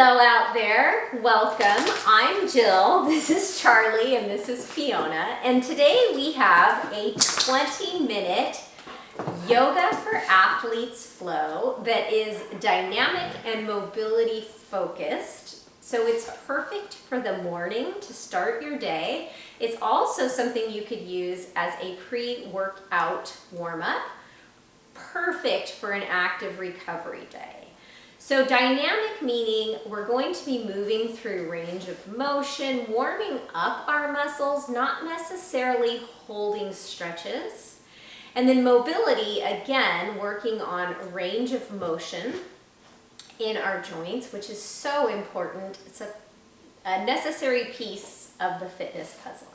Hello out there, welcome. I'm Jill, this is Charlie, and this is Fiona. And today we have a 20-minute yoga for athletes flow that is dynamic and mobility focused. So it's perfect for the morning to start your day. It's also something you could use as a pre-workout warm-up. Perfect for an active recovery day. So dynamic meaning we're going to be moving through range of motion, warming up our muscles, not necessarily holding stretches. And then mobility, again, working on range of motion in our joints, which is so important. It's a necessary piece of the fitness puzzle.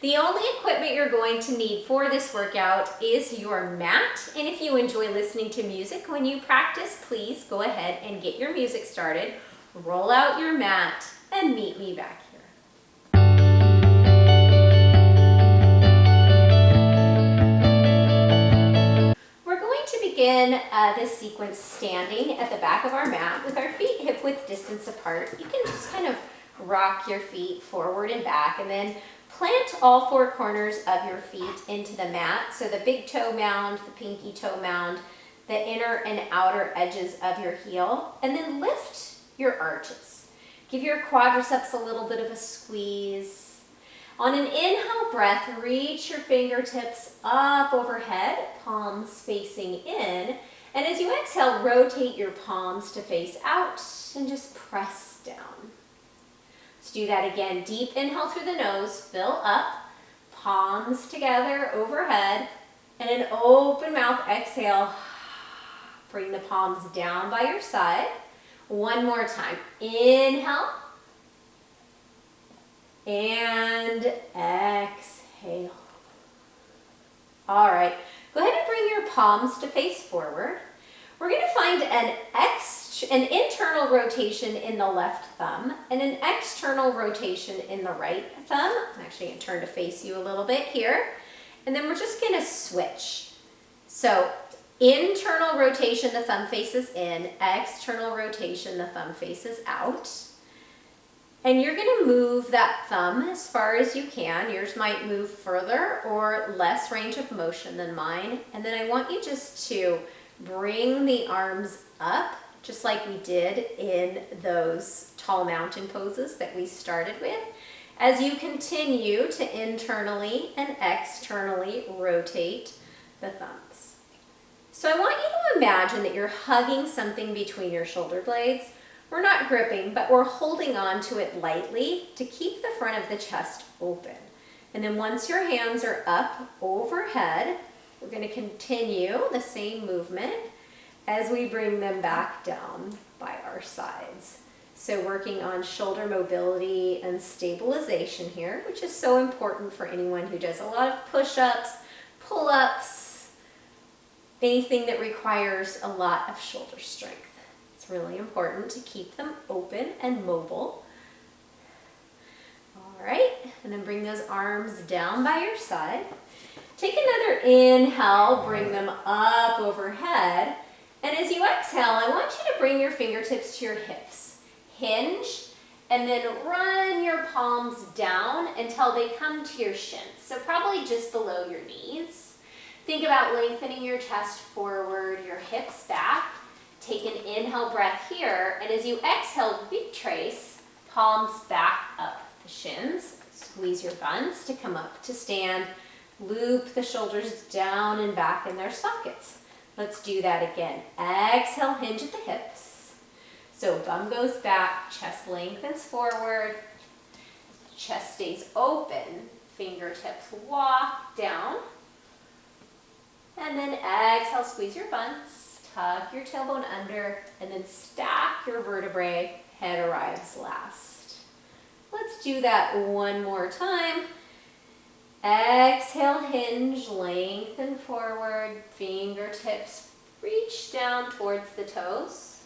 The only equipment you're going to need for this workout is your mat. And if you enjoy listening to music when you practice, please go ahead and get your music started. Roll out your mat and meet me back here. We're going to begin this sequence standing at the back of our mat with our feet hip-width distance apart. You can just kind of rock your feet forward and back, and then plant all four corners of your feet into the mat. So the big toe mound, the pinky toe mound, the inner and outer edges of your heel, and then lift your arches. Give your quadriceps a little bit of a squeeze. On an inhale breath, reach your fingertips up overhead, palms facing in. And as you exhale, rotate your palms to face out and just press down. Let's do that again. Deep inhale through the nose, fill up, palms together overhead, and an open mouth exhale. Bring the palms down by your side. One more time. Inhale and exhale. All right, go ahead and bring your palms to face forward. We're going to find an internal rotation in the left thumb and an external rotation in the right thumb. I'm actually going to turn to face you a little bit here. And then we're just going to switch. So internal rotation, the thumb faces in. External rotation, the thumb faces out. And you're going to move that thumb as far as you can. Yours might move further or less range of motion than mine. And then I want you just to bring the arms up, just like we did in those tall mountain poses that we started with, as you continue to internally and externally rotate the thumbs. So I want you to imagine that you're hugging something between your shoulder blades. We're not gripping, but we're holding on to it lightly to keep the front of the chest open. And then once your hands are up overhead, we're going to continue the same movement as we bring them back down by our sides. So working on shoulder mobility and stabilization here, which is so important for anyone who does a lot of push-ups, pull-ups, anything that requires a lot of shoulder strength. It's really important to keep them open and mobile. All right, and then bring those arms down by your side. Take another inhale, bring them up overhead. And as you exhale, I want you to bring your fingertips to your hips. Hinge, and then run your palms down until they come to your shins. So probably just below your knees. Think about lengthening your chest forward, your hips back. Take an inhale breath here. And as you exhale, retrace, palms back up the shins. Squeeze your buns to come up to stand. Loop the shoulders down and back in their sockets. Let's do that again. Exhale, hinge at the hips. So bum goes back, chest lengthens forward, chest stays open, fingertips walk down. And then exhale, squeeze your buns, tuck your tailbone under, and then stack your vertebrae, head arrives last. Let's do that one more time. Exhale, hinge, lengthen forward, fingertips reach down towards the toes.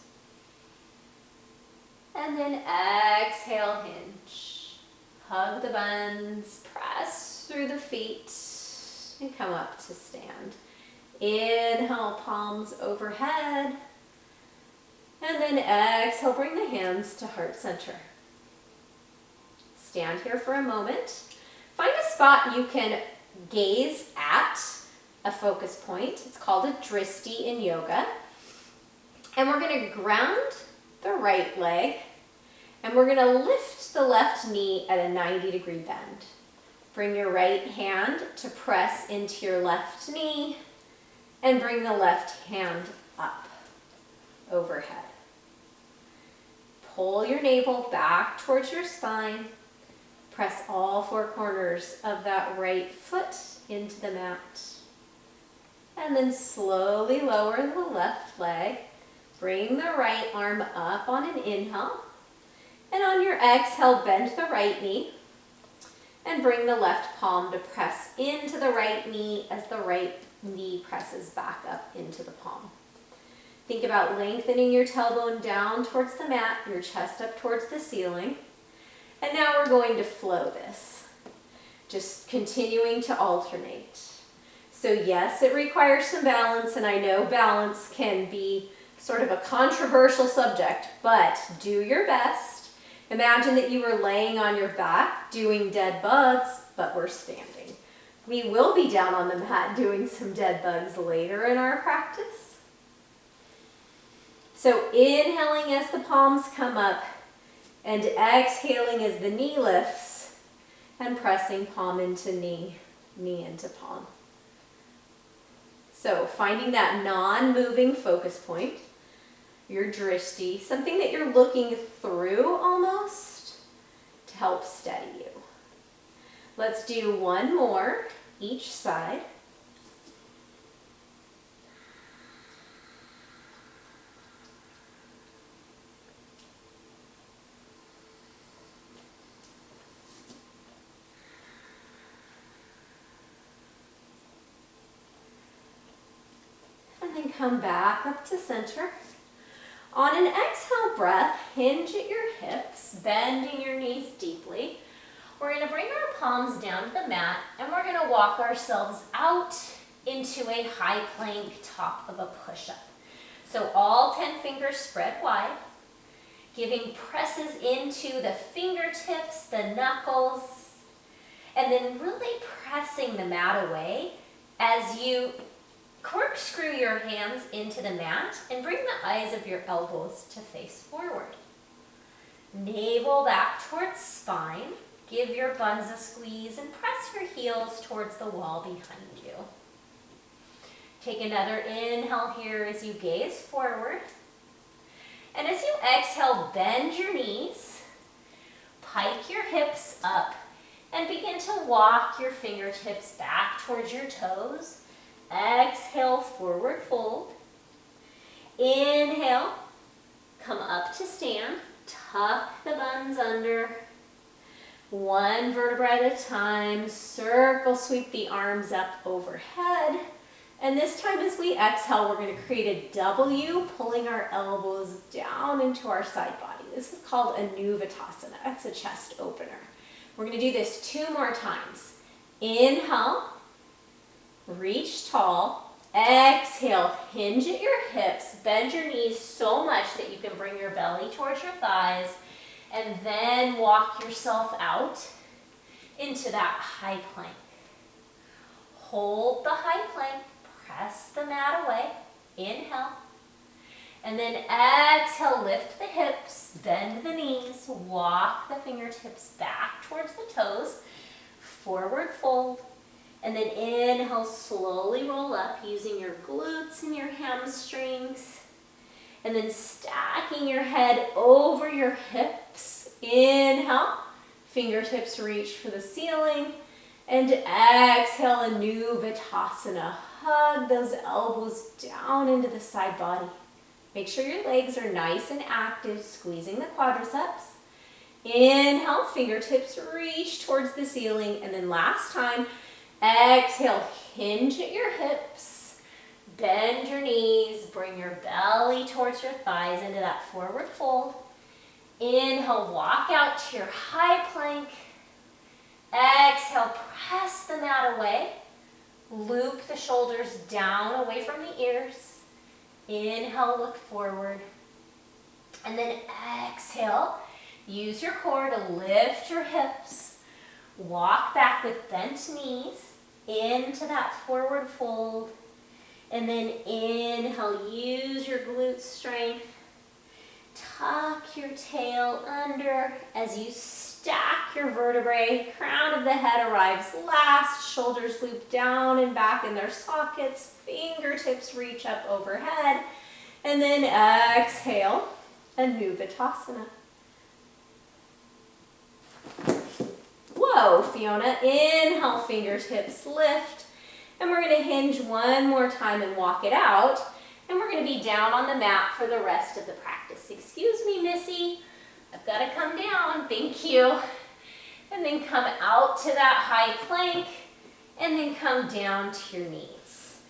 And then exhale, hinge. Hug the buns, press through the feet, and come up to stand. Inhale, palms overhead. And then exhale, bring the hands to heart center. Stand here for a moment. Find a spot you can gaze at, a focus point. It's called a drishti in yoga. And we're going to ground the right leg, and we're going to lift the left knee at a 90-degree bend. Bring your right hand to press into your left knee, and bring the left hand up overhead. Pull your navel back towards your spine. Press all four corners of that right foot into the mat. And then slowly lower the left leg. Bring the right arm up on an inhale. And on your exhale, bend the right knee. And bring the left palm to press into the right knee as the right knee presses back up into the palm. Think about lengthening your tailbone down towards the mat, your chest up towards the ceiling. And now we're going to flow this, just continuing to alternate. So yes, it requires some balance, and I know balance can be sort of a controversial subject, but do your best. Imagine that you were laying on your back doing dead bugs, but we're standing. We will be down on the mat doing some dead bugs later in our practice. So inhaling as the palms come up, and exhaling as the knee lifts, and pressing palm into knee, knee into palm. So finding that non-moving focus point, your drishti, something that you're looking through almost to help steady you. Let's do one more each side. And then come back up to center. On an exhale breath, hinge at your hips, bending your knees deeply. We're going to bring our palms down to the mat, and we're going to walk ourselves out into a high plank top of a push-up. So all 10 fingers spread wide, giving presses into the fingertips, the knuckles, and then really pressing the mat away as you corkscrew your hands into the mat and bring the eyes of your elbows to face forward. Navel back towards spine. Give your buns a squeeze and press your heels towards the wall behind you. Take another inhale here as you gaze forward. And as you exhale, bend your knees, pike your hips up, and begin to walk your fingertips back towards your toes. Exhale, forward fold. Inhale, come up to stand. Tuck the buns under. One vertebra at a time. Circle sweep the arms up overhead. And this time as we exhale, we're going to create a W, pulling our elbows down into our side body. This is called Anuvattasana. That's a chest opener. We're going to do this 2 more times. Inhale. Reach tall. Exhale, hinge at your hips. Bend your knees so much that you can bring your belly towards your thighs. And then walk yourself out into that high plank. Hold the high plank. Press the mat away. Inhale. And then exhale, lift the hips. Bend the knees. Walk the fingertips back towards the toes. Forward fold. And then inhale, slowly roll up using your glutes and your hamstrings. And then stacking your head over your hips. Inhale, fingertips reach for the ceiling. And exhale, Anuvattasana. Hug those elbows down into the side body. Make sure your legs are nice and active, squeezing the quadriceps. Inhale, fingertips reach towards the ceiling. And then last time, exhale, hinge at your hips, bend your knees, bring your belly towards your thighs into that forward fold. Inhale, walk out to your high plank. Exhale, press the mat away. Loop the shoulders down away from the ears. Inhale, look forward. And then exhale. Use your core to lift your hips. Walk back with bent knees into that forward fold. And then inhale, use your glute strength. Tuck your tail under as you stack your vertebrae. Crown of the head arrives last. Shoulders loop down and back in their sockets. Fingertips reach up overhead. And then exhale, Anuvasana. Whoa, Fiona. Inhale, fingertips lift. And we're going to hinge one more time and walk it out. And we're going to be down on the mat for the rest of the practice. Excuse me, Missy. I've got to come down. Thank you. And then come out to that high plank. And then come down to your knees.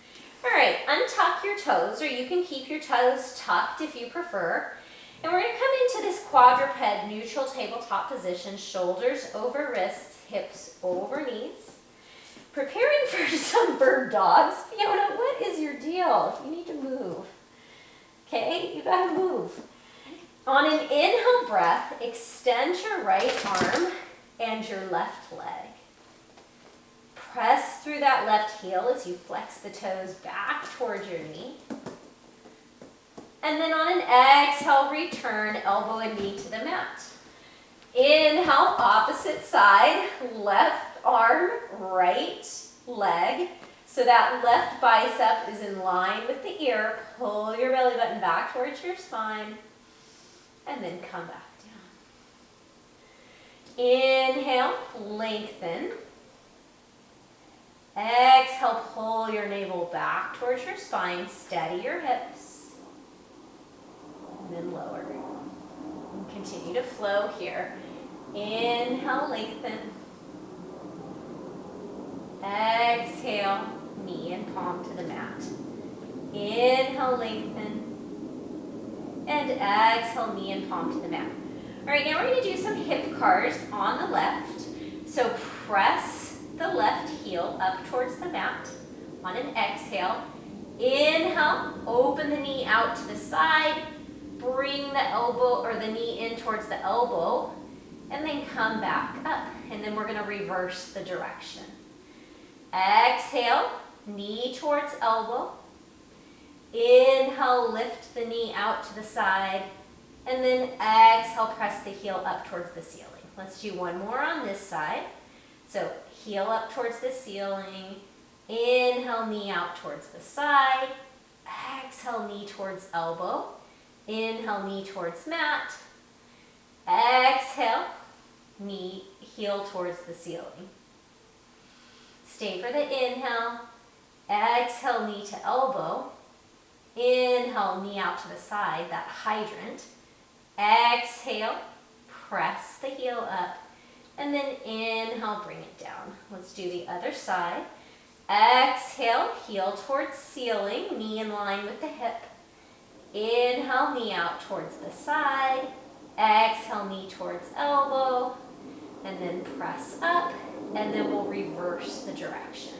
All right, untuck your toes, or you can keep your toes tucked if you prefer. And we're going to come into this quadruped neutral tabletop position, shoulders over wrists, hips over knees. Preparing for some bird dogs. Fiona, what is your deal? You need to move. Okay, you gotta move. On an inhale breath, extend your right arm and your left leg. Press through that left heel as you flex the toes back towards your knee. And then on an exhale, return elbow and knee to the mat. Inhale, opposite side, left arm, right leg. So that left bicep is in line with the ear. Pull your belly button back towards your spine. And then come back down. Inhale, lengthen. Exhale, pull your navel back towards your spine. Steady your hips. And then lower. And continue to flow here. Inhale, lengthen. Exhale, knee and palm to the mat. Inhale, lengthen. And exhale, knee and palm to the mat. All right, now we're going to do some hip cars on the left. So press the left heel up towards the mat on an exhale. Inhale, open the knee out to the side. Bring the elbow or the knee in towards the elbow. And then come back up. And then we're going to reverse the direction. Exhale, knee towards elbow. Inhale, lift the knee out to the side. And then exhale, press the heel up towards the ceiling. Let's do one more on this side. So heel up towards the ceiling. Inhale, knee out towards the side. Exhale, knee towards elbow. Inhale, knee towards mat. Exhale, knee, heel towards the ceiling. Stay for the inhale. Exhale, knee to elbow. Inhale, knee out to the side, that hydrant. Exhale, press the heel up. And then inhale, bring it down. Let's do the other side. Exhale, heel towards ceiling, knee in line with the hip. Inhale, knee out towards the side. Exhale, knee towards elbow. And then press up. And then we'll reverse the direction.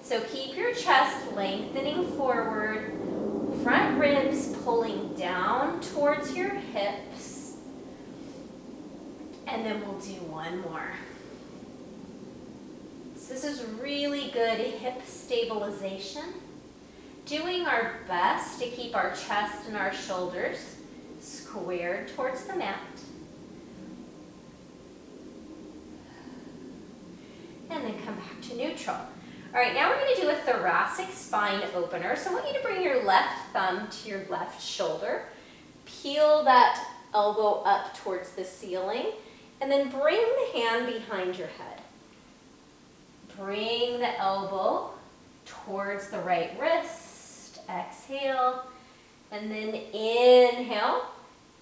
So keep your chest lengthening forward. Front ribs pulling down towards your hips. And then we'll do one more. So this is really good hip stabilization. Doing our best to keep our chest and our shoulders squared towards the mat. And then come back to neutral. All right, now we're going to do a thoracic spine opener. So I want you to bring your left thumb to your left shoulder. Peel that elbow up towards the ceiling. And then bring the hand behind your head. Bring the elbow towards the right wrist. Exhale. And then inhale.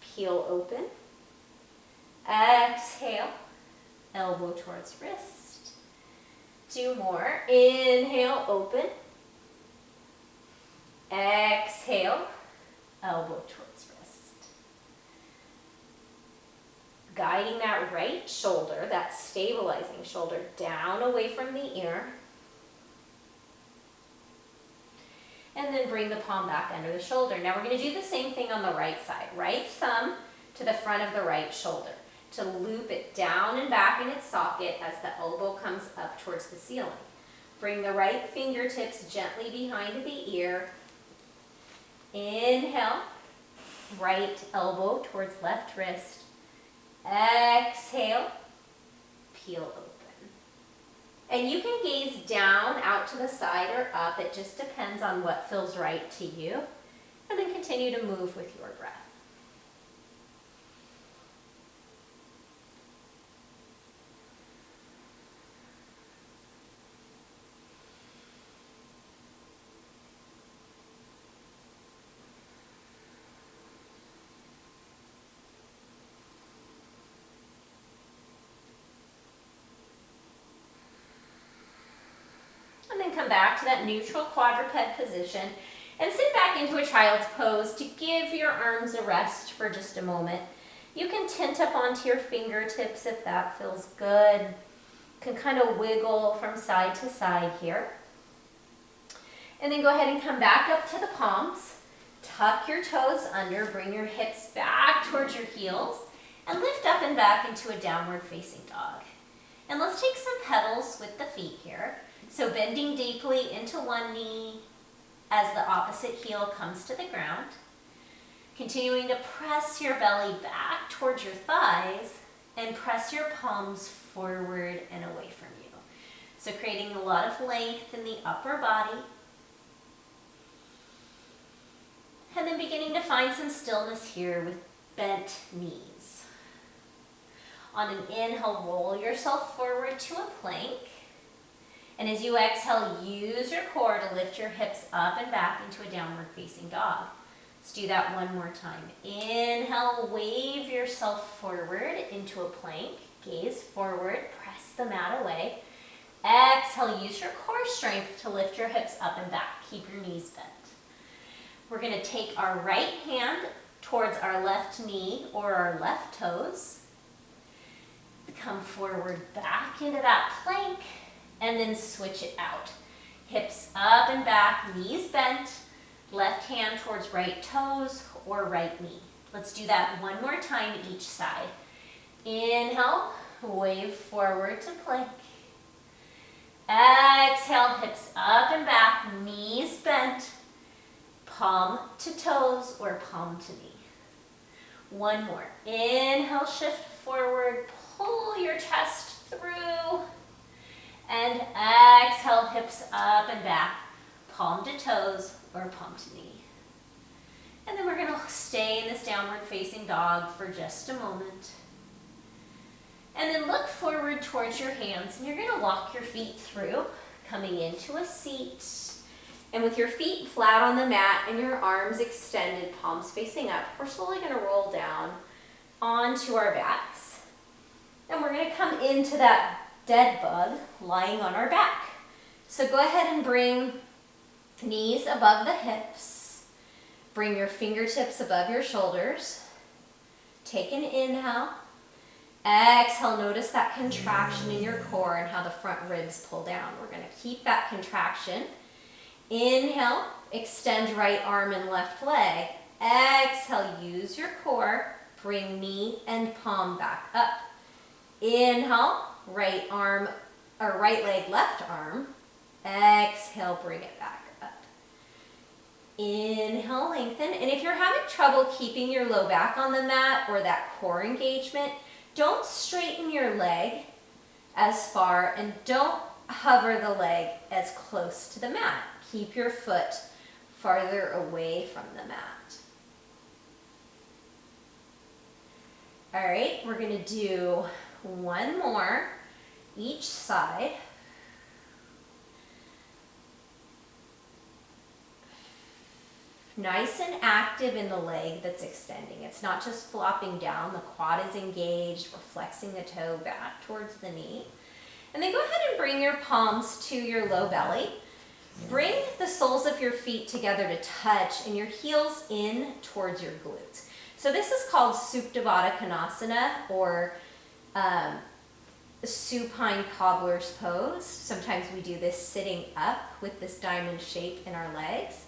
Peel open. Exhale. Elbow towards wrist. Two more. Inhale, open. Exhale, elbow towards wrist. Guiding that right shoulder, that stabilizing shoulder, down away from the ear. And then bring the palm back under the shoulder. Now we're going to do the same thing on the right side. Right thumb to the front of the right shoulder to loop it down and back in its socket as the elbow comes up towards the ceiling. Bring the right fingertips gently behind the ear. Inhale, right elbow towards left wrist. Exhale, peel open. And you can gaze down, out to the side, or up. It just depends on what feels right to you. And then continue to move with your breath. And then come back to that neutral quadruped position and sit back into a child's pose to give your arms a rest for just a moment. You can tint up onto your fingertips if that feels good. You can kind of wiggle from side to side here. And then go ahead and come back up to the palms. Tuck your toes under, bring your hips back towards your heels, and lift up and back into a downward facing dog. And let's take some pedals with the feet here. So bending deeply into one knee as the opposite heel comes to the ground. Continuing to press your belly back towards your thighs and press your palms forward and away from you. So creating a lot of length in the upper body. And then beginning to find some stillness here with bent knees. On an inhale, roll yourself forward to a plank. And as you exhale, use your core to lift your hips up and back into a downward facing dog. Let's do that one more time. Inhale, wave yourself forward into a plank. Gaze forward, press the mat away. Exhale, use your core strength to lift your hips up and back. Keep your knees bent. We're going to take our right hand towards our left knee or our left toes. Come forward back into that plank. And then switch it out. Hips up and back, knees bent, left hand towards right toes or right knee. Let's do that one more time each side. Inhale, wave forward to plank. Exhale, hips up and back, knees bent, palm to toes or palm to knee. One more. Inhale, shift forward, pull your chest through. And exhale, hips up and back, palm to toes or palm to knee. And then we're going to stay in this downward facing dog for just a moment. And then look forward towards your hands, and you're going to walk your feet through, coming into a seat. And with your feet flat on the mat and your arms extended, palms facing up, we're slowly going to roll down onto our backs. And we're going to come into that dead bug lying on our back. So go ahead and bring knees above the hips. Bring your fingertips above your shoulders. Take an inhale. Exhale, notice that contraction in your core and how the front ribs pull down. We're going to keep that contraction. Inhale, extend right arm and left leg. Exhale, use your core. Bring knee and palm back up. Inhale, right arm or right leg, left arm. Exhale, bring it back up. Inhale, lengthen. And if you're having trouble keeping your low back on the mat or that core engagement, don't straighten your leg as far and don't hover the leg as close to the mat. Keep your foot farther away from the mat. All right, we're going to do one more each side. Nice and active in the leg that's extending. It's not just flopping down. The quad is engaged. We're flexing the toe back towards the knee. And then go ahead and bring your palms to your low belly. Bring the soles of your feet together to touch and your heels in towards your glutes. So this is called Supta Baddha Konasana, or supine cobbler's pose. Sometimes we do this sitting up with this diamond shape in our legs.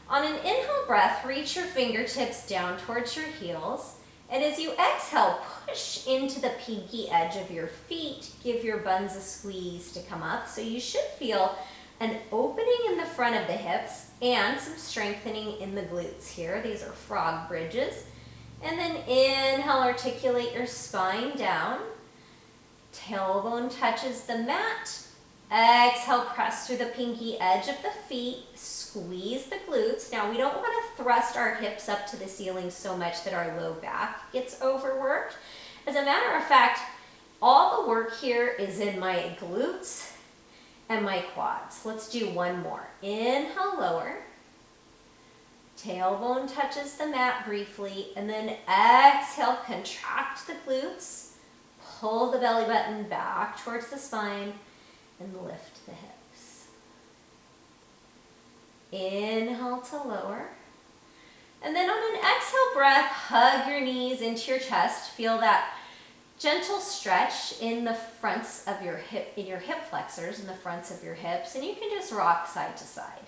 On an inhale breath, reach your fingertips down towards your heels. And as you exhale, push into the pinky edge of your feet. Give your buns a squeeze to come up. So you should feel an opening in the front of the hips and some strengthening in the glutes here. These are frog bridges. And then inhale, articulate your spine down. Tailbone touches the mat. Exhale, press through the pinky edge of the feet. Squeeze the glutes. Now we don't want to thrust our hips up to the ceiling so much that our low back gets overworked. As a matter of fact, all the work here is in my glutes and my quads. Let's do one more. Inhale, lower. Tailbone touches the mat briefly, and then exhale, contract the glutes. Pull the belly button back towards the spine and lift the hips. Inhale to lower. And then on an exhale breath, hug your knees into your chest. Feel that gentle stretch in the fronts of your hip, in your hip flexors, in the fronts of your hips, and you can just rock side to side.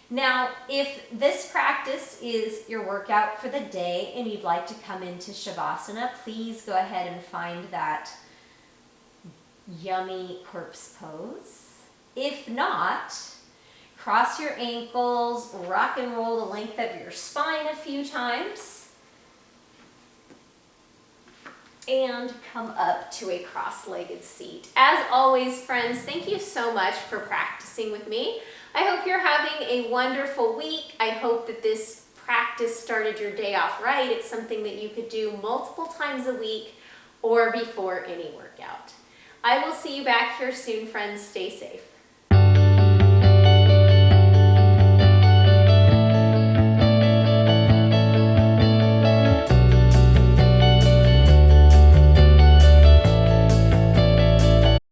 Now, if this practice is your workout for the day and you'd like to come into Shavasana, please go ahead and find that yummy corpse pose. If not, cross your ankles, rock and roll the length of your spine a few times, and come up to a cross-legged seat. As always, friends, thank you so much for practicing with me. I hope you're having a wonderful week. I hope that this practice started your day off right. It's something that you could do multiple times a week or before any workout. I will see you back here soon, friends. Stay safe.